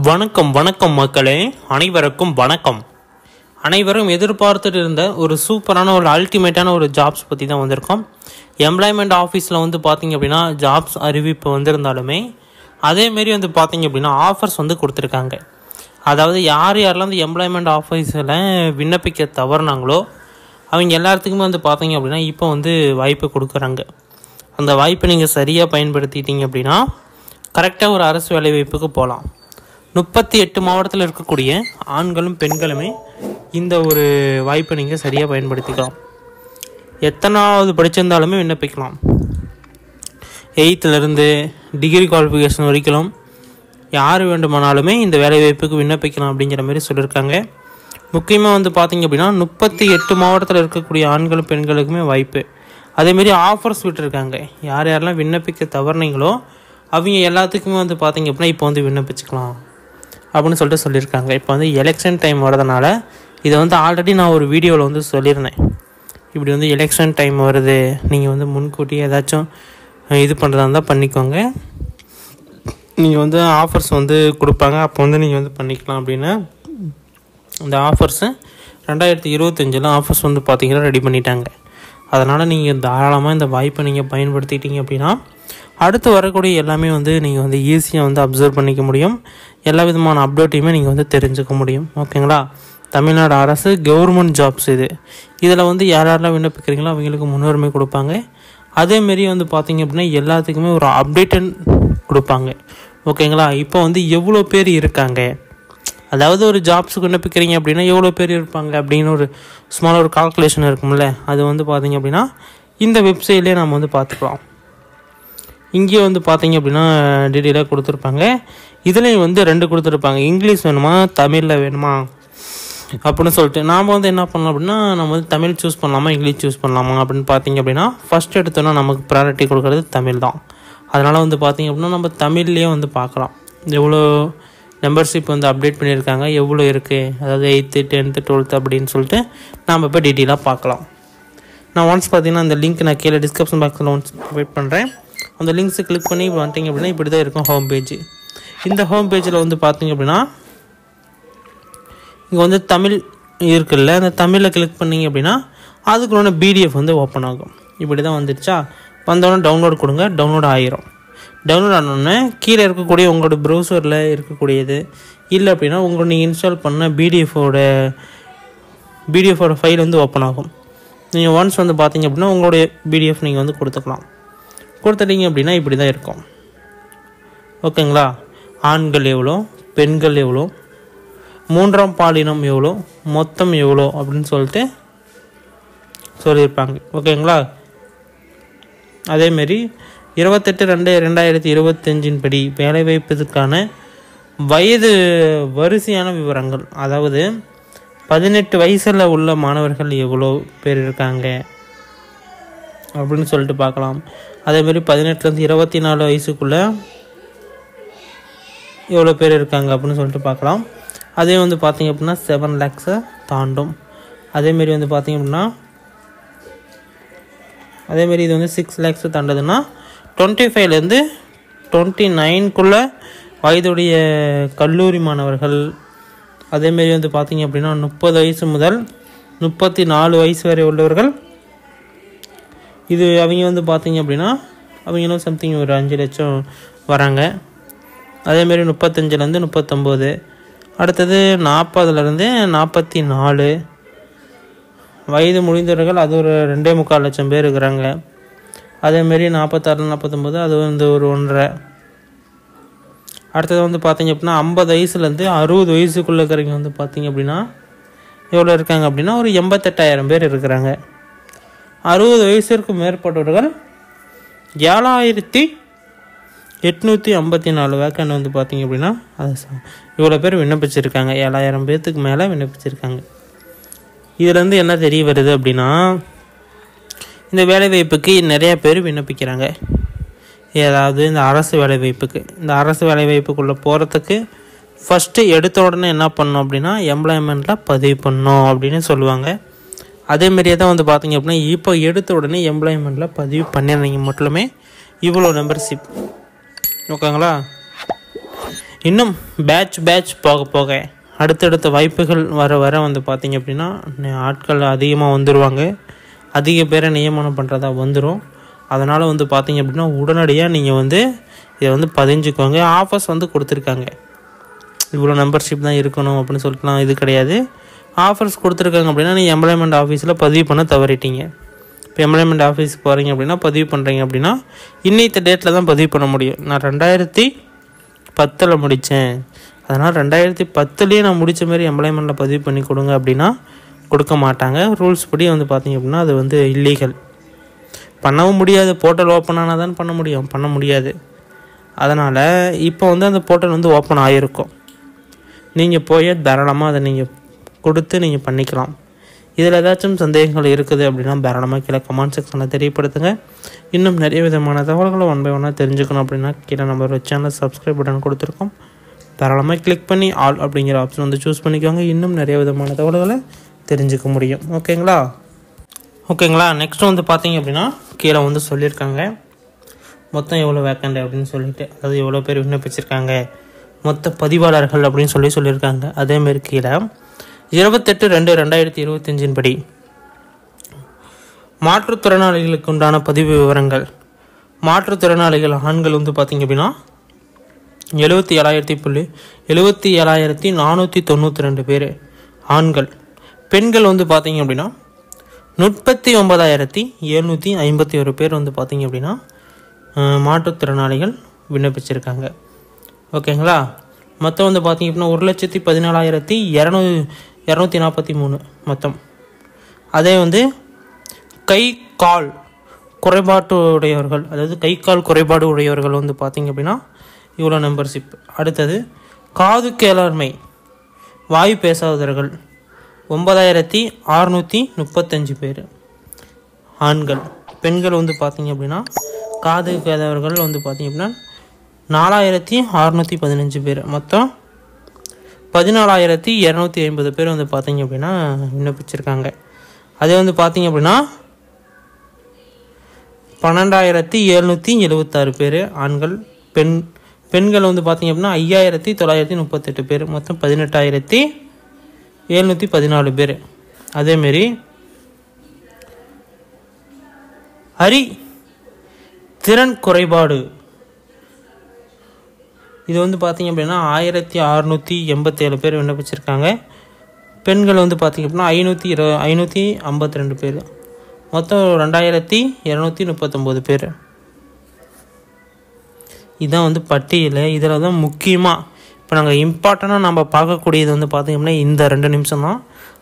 வணக்கம் வணக்கம் மக்களே, அனைவருக்கும் வணக்கம். அனைவரும் எதிர்பார்த்துட்டு இருந்த ஒரு சூப்பரான ஒரு அல்டிமேட்டான ஒரு ஜாப்ஸ் பற்றி தான் வந்திருக்கோம். எம்ப்ளாய்மெண்ட் ஆஃபீஸில் வந்து பார்த்திங்க அப்படின்னா ஜாப்ஸ் அறிவிப்பு வந்திருந்தாலுமே அதேமாரி வந்து பார்த்திங்க அப்படின்னா ஆஃபர்ஸ் வந்து கொடுத்துருக்காங்க. அதாவது யாரெல்லாம் வந்து எம்ப்ளாய்மெண்ட் ஆஃபீஸில் விண்ணப்பிக்க தவறுனாங்களோ அவங்க எல்லாத்துக்குமே வந்து பார்த்திங்க அப்படின்னா இப்போ வந்து வாய்ப்பு கொடுக்குறாங்க. அந்த வாய்ப்பை நீங்கள் சரியாக பயன்படுத்திட்டீங்க அப்படின்னா கரெக்டாக ஒரு அரசு வேலைவாய்ப்புக்கு போகலாம். 38 மாவட்டத்தில் இருக்கக்கூடிய ஆண்களும் பெண்களுமே இந்த ஒரு வாய்ப்பை நீங்கள் சரியாக பயன்படுத்திக்கலாம். எத்தனாவது படிச்சிருந்தாலுமே விண்ணப்பிக்கலாம். 8th டிகிரி குவாலிஃபிகேஷன் வரைக்கும் யார் வேண்டுமானாலுமே இந்த வேலைவாய்ப்புக்கு விண்ணப்பிக்கலாம் அப்படிங்கிற மாதிரி சொல்லியிருக்காங்க. முக்கியமாக வந்து பார்த்திங்க அப்படின்னா 38 மாவட்டத்தில் இருக்கக்கூடிய ஆண்களும் பெண்களுக்குமே வாய்ப்பு. அதேமாரி ஆஃபர்ஸ் விட்டுருக்காங்க. யாரெல்லாம் விண்ணப்பிக்க தவறுனீங்களோ அவங்க எல்லாத்துக்குமே வந்து பார்த்திங்க அப்படின்னா இப்போ வந்து விண்ணப்பிச்சுக்கலாம் அப்படின்னு சொல்லிட்டு சொல்லியிருக்காங்க. இப்போ வந்து எலெக்ஷன் டைம் வரதுனால இதை வந்து ஆல்ரெடி நான் ஒரு வீடியோவில் வந்து சொல்லியிருந்தேன். இப்படி வந்து எலெக்ஷன் டைம் வருது, நீங்கள் வந்து முன்கூட்டி ஏதாச்சும் இது பண்ணுறதா இருந்தால் பண்ணிக்கோங்க, நீங்கள் வந்து ஆஃபர்ஸ் வந்து கொடுப்பாங்க, அப்போ வந்து நீங்கள் வந்து பண்ணிக்கலாம் அப்படின்னு. இந்த ஆஃபர்ஸு 2025 ஆஃபர்ஸ் வந்து பார்த்திங்கன்னா ரெடி பண்ணிட்டாங்க. அதனால் நீங்கள் தாராளமாக இந்த வாய்ப்பை நீங்கள் பயன்படுத்திட்டீங்க அப்படின்னா அடுத்து வரக்கூடிய எல்லாமே வந்து நீங்கள் வந்து ஈஸியாக வந்து அப்சர்வ் பண்ணிக்க முடியும். எல்லா விதமான அப்டேட்டையுமே நீங்கள் வந்து தெரிஞ்சுக்க முடியும். ஓகேங்களா? தமிழ்நாடு அரசு கவர்மெண்ட் ஜாப்ஸ் இதில் வந்து யாரெல்லாம் விண்ணப்பிக்கிறீங்களோ அவங்களுக்கு முன்னுரிமை கொடுப்பாங்க. அதேமாரி வந்து பார்த்திங்க அப்படின்னா எல்லாத்துக்குமே ஒரு அப்டேட்டன் கொடுப்பாங்க. ஓகேங்களா? இப்போ வந்து எவ்வளோ பேர் இருக்காங்க, அதாவது ஒரு ஜாப்ஸுக்கு விண்ணப்பிக்கிறீங்க அப்படின்னா எவ்வளோ பேர் இருப்பாங்க அப்படின்னு ஒரு ஸ்மால் ஒரு கால்குலேஷன் இருக்கும்ல, அது வந்து பார்த்திங்க அப்படின்னா இந்த வெப்சைட்லேயே நம்ம வந்து பார்த்துக்கலாம். இங்கேயே வந்து பார்த்திங்க அப்படின்னா டீட்டெயிலாக கொடுத்துருப்பாங்க. இதுலேயும் வந்து 2 கொடுத்துருப்பாங்க, இங்கிலீஷ் வேணுமா தமிழில் வேணுமா அப்படின்னு சொல்லிட்டு. நாம் வந்து என்ன பண்ணலாம் அப்படின்னா நம்ம வந்து தமிழ் சூஸ் பண்ணலாமா இங்கிலீஷ் சூஸ் பண்ணலாமா அப்படின்னு பார்த்திங்க அப்படின்னா ஃபஸ்ட் எடுத்தோன்னா நமக்கு ப்ரையாரிட்டி கொடுக்குறது தமிழ் தான். அதனால் வந்து பார்த்திங்க அப்படின்னா நம்ம தமிழ்லேயே வந்து பார்க்கலாம் எவ்வளோ மெம்பர்ஷிப் வந்து அப்டேட் பண்ணியிருக்காங்க, எவ்வளோ இருக்குது, அதாவது 8th 10th 12th அப்படின்னு சொல்லிட்டு நாம் இப்போ டீட்டெயிலாக பார்க்கலாம். நான் ஒன்ஸ் பார்த்திங்கன்னா அந்த லிங்க் நான் கீழே டிஸ்கிரிப்ஷன் பாக்ஸில் ஒன்ஸ் ப்ரொவைட் பண்ணுறேன். அந்த லிங்க்ஸை கிளிக் பண்ணி வந்துட்டிங்க அப்படின்னா இப்படி தான் இருக்கும் ஹோம் பேஜ். இந்த ஹோம் பேஜில் வந்து பார்த்திங்க அப்படின்னா இங்கே வந்து தமிழ் இருக்குல்ல, அந்த தமிழில் கிளிக் பண்ணிங்க அப்படின்னா அதுக்குள்ள பிடிஎஃப் வந்து ஓப்பன் ஆகும். இப்படி தான் வந்துடுச்சா, வந்தோடனே டவுன்லோட் கொடுங்க, டவுன்லோட் ஆகிரும். டவுன்லோட் ஆனோடனே கீழே இருக்கக்கூடிய உங்களோட ப்ரௌசரில் இருக்கக்கூடியது இல்லை அப்படின்னா உங்களோட நீங்கள் இன்ஸ்டால் பண்ண பிடிஎஃபோட ஃபைல் வந்து ஓப்பன் ஆகும். நீங்கள் ஒன்ஸ் வந்து பார்த்திங்க அப்படின்னா உங்களுடைய பிடிஎஃப் நீங்கள் வந்து கொடுத்துக்கலாம். கொடுத்துட்டீங்க அப்படின்னா இப்படி தான் இருக்கும். ஓகேங்களா? ஆண்கள் எவ்வளோ, பெண்கள் எவ்வளோ, 3ஆம் பாலினம் எவ்வளோ, மொத்தம் எவ்வளோ அப்படின்னு சொல்லிட்டு சொல்லியிருப்பாங்க. ஓகேங்களா? அதேமாரி 28/2/2025 படி வேலைவாய்ப்பதற்கான வயது வரிசையான விவரங்கள், அதாவது 18 வயசில் உள்ள மாணவர்கள் எவ்வளோ பேர் இருக்காங்க அப்படின்னு சொல்லிட்டு பார்க்கலாம். அதேமாரி 18 to 24 வயசுக்குள்ளே எவ்வளோ பேர் இருக்காங்க அப்படின்னு சொல்லிட்டு பார்க்கலாம். அதே வந்து பார்த்திங்க அப்படின்னா 7 lakhs தாண்டும். அதேமாரி வந்து பார்த்திங்க அப்படின்னா அதேமாரி இது வந்து 6 lakhs தாண்டதுன்னா 25 to 29 வயதுடைய கல்லூரி மாணவர்கள். அதேமாரி வந்து பார்த்திங்க அப்படின்னா 30 வயசு முதல் 34 வயசு வரை உள்ளவர்கள். இது அவங்க வந்து பார்த்திங்க அப்படின்னா அவங்களும் சம்திங் ஒரு 5 லட்சம் வராங்க. அதேமாரி 35 to 39, அடுத்தது 40 to 44 வயது முடிந்தவர்கள், அது ஒரு 2.25 லட்சம் பேர் இருக்கிறாங்க. அதேமாரி 46 49 அது வந்து ஒரு 1.5. அடுத்தது வந்து பார்த்திங்க அப்படின்னா 50 வயசுலேருந்து 60 வயசுக்குள்ளே இருக்கிறவங்க வந்து பார்த்திங்க அப்படின்னா எவ்வளோ இருக்காங்க அப்படின்னா ஒரு 88,000 பேர் இருக்கிறாங்க. 60 வயசிற்கு மேற்பட்டவர்கள் 7,854 வேக்கண்ட் வந்து பார்த்திங்க அப்படின்னா அது இவ்வளோ பேர் விண்ணப்பிச்சிருக்காங்க. 7,000 பேர்த்துக்கு மேலே விண்ணப்பிச்சிருக்காங்க. இதுலேருந்து என்ன தெரிய வருது அப்படின்னா இந்த வேலைவாய்ப்புக்கு நிறைய பேர் விண்ணப்பிக்கிறாங்க. ஏதாவது இந்த அரசு வேலைவாய்ப்புக்கு, இந்த அரசு வேலைவாய்ப்புக்குள்ளே போகிறதுக்கு ஃபஸ்ட்டு எடுத்த உடனே என்ன பண்ணணும் அப்படின்னா எம்ப்ளாய்மெண்ட்டில் பதிவு பண்ணணும் அப்படின்னு சொல்லுவாங்க. அதேமாரியே தான் வந்து பார்த்திங்க அப்படின்னா இப்போ எடுத்த உடனே எம்ப்ளாய்மெண்ட்டில் பதிவு பண்ணிடுறீங்க மட்டுமே இவ்வளோ மெம்பர்ஷிப். ஓகேங்களா? இன்னும் பேட்ச் போக போக அடுத்தடுத்த வாய்ப்புகள் வர வந்து பார்த்திங்க அப்படின்னா ஆட்கள் அதிகமாக வந்துடுவாங்க, அதிக பேரை நியமனம் பண்ணுறதா வந்துடும். அதனால் வந்து பார்த்திங்க அப்படின்னா உடனடியாக நீங்கள் வந்து இதை வந்து பதிஞ்சுக்கோங்க. ஆஃபர்ஸ் வந்து கொடுத்துருக்காங்க, இவ்வளோ மெம்பர்ஷிப் தான் இருக்கணும் அப்படின்னு சொல்லிட்டுலாம் இது கிடையாது. ஆஃபர்ஸ் கொடுத்துருக்காங்க அப்படின்னா நீங்கள் எம்ப்ளாய்மெண்ட் ஆஃபீஸில் பதிவு பண்ண தவறிட்டீங்க. இப்போ எம்ப்ளாய்மெண்ட் ஆஃபீஸுக்கு போகிறீங்க அப்படின்னா பதிவு பண்ணுறீங்க அப்படின்னா இன்னைத்த டேட்டில் தான் பதிவு பண்ண முடியும். நான் 2010 முடித்தேன், அதனால் 2010 நான் முடித்த மாதிரி எம்ப்ளாய்மெண்ட்டில் பதிவு பண்ணி கொடுங்க அப்படின்னா கொடுக்க மாட்டாங்க. ரூல்ஸ் படி வந்து பார்த்திங்க அப்படின்னா அது வந்து இல்லீகல், பண்ணவும் முடியாது. போர்ட்டல் ஓப்பன் ஆனால் தான் பண்ண முடியாது. அதனால் இப்போ வந்து அந்த போர்ட்டல் வந்து ஓப்பன் ஆகிருக்கும், நீங்கள் போய் தாராளமாக அதை நீங்கள் கொடுத்து நீங்கள் பண்ணிக்கலாம். இதில் ஏதாச்சும் சந்தேகங்கள் இருக்குது அப்படின்னா தாராளமாக கீழே கமெண்ட் செக்ஷனில் தெரியப்படுத்துங்க. இன்னும் நிறைய விதமான தகவல்களை 1 by 1 தெரிஞ்சுக்கணும் அப்படின்னா கீழே நம்ம ஒரு சேனல் சப்ஸ்கிரைப் பட்டன் கொடுத்துருக்கோம், தாராளமாக கிளிக் பண்ணி ஆல் அப்படிங்கிற ஆப்ஷன் வந்து சூஸ் பண்ணிக்கோங்க. இன்னும் நிறைய விதமான தகவல்களை தெரிஞ்சுக்க முடியும். ஓகேங்களா. நெக்ஸ்ட் வந்து பார்த்தீங்க அப்படின்னா கீழே வந்து சொல்லியிருக்காங்க மொத்தம் எவ்வளோ வேக்கண்ட் அப்படின்னு சொல்லிட்டு, அதாவது எவ்வளோ பேர் விண்ணப்பிச்சிருக்காங்க, மொத்த பதிவாளர்கள் அப்படின்னு சொல்லியிருக்காங்க. அதேமாரி கீழே 28/2/2025 படி மாற்றுத்திறனாளிகளுக்கு உண்டான பதிவு விவரங்கள். மாற்றுத்திறனாளிகள் ஆண்கள் வந்து பார்த்திங்க அப்படின்னா 77,492 பேர் ஆண்கள். பெண்கள் வந்து பார்த்திங்க அப்படின்னா 39,751 பேர் வந்து பார்த்திங்க அப்படின்னா மாற்றுத்திறனாளிகள் விண்ணப்பிச்சிருக்காங்க. ஓகேங்களா. மொத்தம் வந்து பார்த்திங்க அப்படின்னா 1,14,243 மொத்தம். அதே வந்து கை கால் குறைபாடு உடையவர்கள், அதாவது கை கால் குறைபாடு உடையவர்கள் வந்து பார்த்திங்க அப்படின்னா இவ்வளோ மெம்பர்ஷிப். அடுத்தது காது கேளாண்மை வாய் பேசாதவர்கள் 9,635 பேர் ஆண்கள். பெண்கள் வந்து பார்த்திங்க அப்படின்னா காது கேளாதவர்கள் வந்து பார்த்திங்க அப்படின்னா 4,615 பேர். மொத்தம் 14,250 பேர் வந்து பார்த்திங்க அப்படின்னா விண்ணப்பிச்சிருக்காங்க. அதே வந்து பார்த்திங்க அப்படின்னா 12,776 பேர் ஆண்கள். பெண்கள் வந்து பார்த்திங்க அப்படின்னா 5,938 பேர். மொத்தம் 18,714 பேர். அதேமாரி திறன் குறைபாடு இது வந்து பார்த்திங்க அப்படின்னா 1,687 பேர் விண்ணப்பிச்சிருக்காங்க. பெண்கள் வந்து பார்த்திங்க அப்படின்னா 552 பேர். மொத்தம் 2,239 பேர். இதுதான் வந்து பட்டியல். இதில் தான் முக்கியமாக இப்போ நாங்கள் இம்பார்ட்டண்ட்டாக நம்ம பார்க்கக்கூடியது வந்து பார்த்திங்க அப்படின்னா இந்த 2 நிமிஷம் தான்.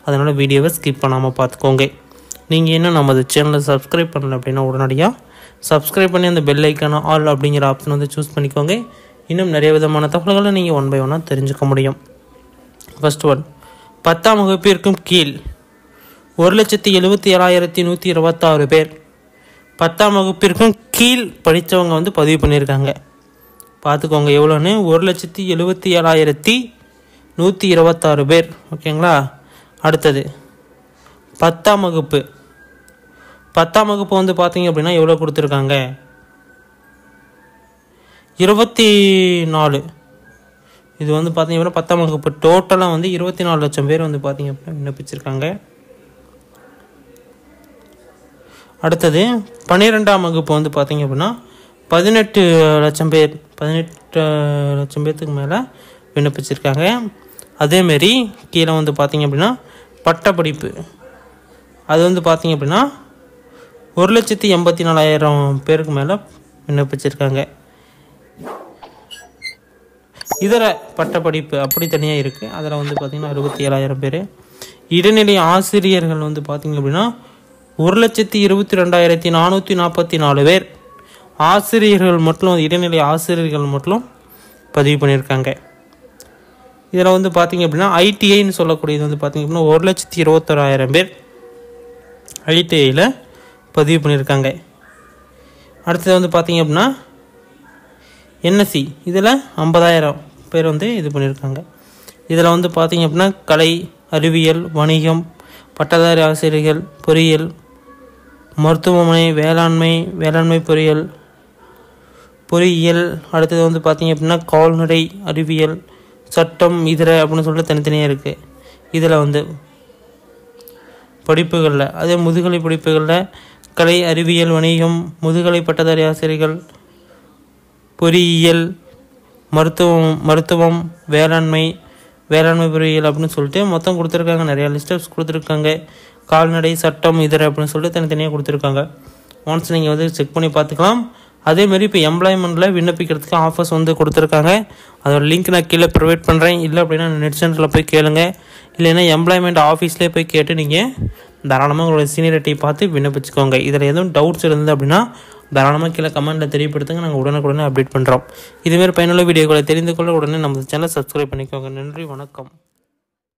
அதனால் வீடியோவை ஸ்கிப் பண்ணாமல் பார்த்துக்கோங்க. நீங்கள் இன்னும் நம்ம சேனலை சப்ஸ்கிரைப் பண்ணல அப்படின்னா உடனடியாக சப்ஸ்கிரைப் பண்ணி அந்த பெல் ஐக்கான ஆல் அப்படிங்கிற ஆப்ஷன் வந்து சூஸ் பண்ணிக்கோங்க. இன்னும் நிறைய விதமான தகவல்களை நீங்கள் 1 by 1 தெரிஞ்சுக்க முடியும். ஃபர்ஸ்ட் ஒன், 10ஆம் வகுப்பிற்கும் கீழ் 1,77,126 பேர் 10ஆம் வகுப்பிற்கும் கீழ் படித்தவங்க வந்து பதிவு பண்ணியிருக்காங்க. பார்த்துக்கோங்க எவ்வளோன்னு, 1,77,126 பேர். ஓகேங்களா. அடுத்தது 10ஆம் வகுப்பு வந்து பார்த்தீங்க அப்படின்னா எவ்வளோ கொடுத்துருக்காங்க, 24. இது வந்து பார்த்தீங்க அப்படின்னா 10ஆம் வகுப்பு டோட்டலாக வந்து 24 லட்சம் பேர் வந்து பார்த்தீங்க அப்படின்னா விண்ணப்பிச்சிருக்காங்க. அடுத்தது 12ஆம் வகுப்பு வந்து பார்த்தீங்க அப்படின்னா 18 லட்சம் பேர், 18 லட்சம் பேர்த்துக்கு மேலே விண்ணப்பிச்சிருக்காங்க. அதேமாரி கீழே வந்து பார்த்தீங்க அப்படின்னா பட்டப்படிப்பு அது வந்து பார்த்தீங்க அப்படின்னா 1,84,000 பேருக்கு மேலே விண்ணப்பிச்சிருக்காங்க. இதர பட்டப்படிப்பு அப்படி தனியாக இருக்குது, அதில் வந்து பார்த்திங்கன்னா 67,000 பேர். இடைநிலை ஆசிரியர்கள் வந்து பார்த்திங்க அப்படின்னா 1,22,444 பேர் ஆசிரியர்கள் மட்டும், இடைநிலை ஆசிரியர்கள் மட்டும் பதிவு பண்ணியிருக்காங்க. இதில் வந்து பார்த்திங்க அப்படின்னா ஐடிஐன்னு சொல்லக்கூடியது வந்து பார்த்திங்க அப்படின்னா 1,21,000 பேர் ஐடிஐயில் பதிவு பண்ணியிருக்காங்க. அடுத்தது வந்து பார்த்திங்க அப்படின்னா என்எஸ்சி இதில் 50,000 பேர் வந்து இது பண்ணியிருக்காங்க. இதில் வந்து பார்த்திங்க அப்படின்னா கலை, அறிவியல், வணிகம், பட்டதாரி ஆசிரியர்கள், பொறியியல், மருத்துவமனை, வேளாண்மை பொறியியல், பொறியியல், அடுத்தது வந்து பார்த்திங்க அப்படின்னா கால்நடை அறிவியல், சட்டம், இதர அப்படின்னு சொல்லிட்டு தனித்தனியாக இருக்குது. இதில் வந்து படிப்புகளில் அதே முதுகலை படிப்புகளில் கலை, அறிவியல், வணிகம், முதுகலை பட்டதாரி ஆசிரியர்கள், பொறியியல், மருத்துவம், வேளாண்மை பொறியியல் அப்படின்னு சொல்லிட்டு மொத்தம் கொடுத்துருக்காங்க. நிறையா லிஸ்டப்ஸ் கொடுத்துருக்காங்க. கால்நடை, சட்டம், இதர அப்படின்னு சொல்லிட்டு தனித்தனியாக கொடுத்துருக்காங்க. ஒன்ஸ் நீங்கள் வந்து செக் பண்ணி பார்த்துக்கலாம். அதேமாதிரி இப்போ எம்ப்ளாய்மெண்ட்டில் விண்ணப்பிக்கிறதுக்கு ஆஃபர்ஸ் வந்து கொடுத்துருக்காங்க. அதோட லிங்க் நான் கீழே ப்ரொவைட் பண்ணுறேன். இல்லை அப்படின்னா நெட் சென்டரில் போய் கேளுங்க. இல்லைன்னா எம்ப்ளாய்மெண்ட் ஆஃபீஸ்லேயே போய் கேட்டு நீங்கள் தாராளமாக உங்களோட சீனியரிட்டி பார்த்து விண்ணப்பிச்சுக்கோங்க. இதில் எதுவும் டவுட்ஸ் இருந்தது அப்படின்னா தாராளமாக கீழே கமெண்ட்டில் தெரியப்படுத்துங்க. நாங்கள் உடனுக்குடனே அப்டேட் பண்ணுறோம். இதுமாரி பயனுள்ள வீடியோக்களை தெரிந்து கொள்ள உடனே நம்ம சேனலை சப்ஸ்கிரைப் பண்ணிக்கோங்க. நன்றி, வணக்கம்.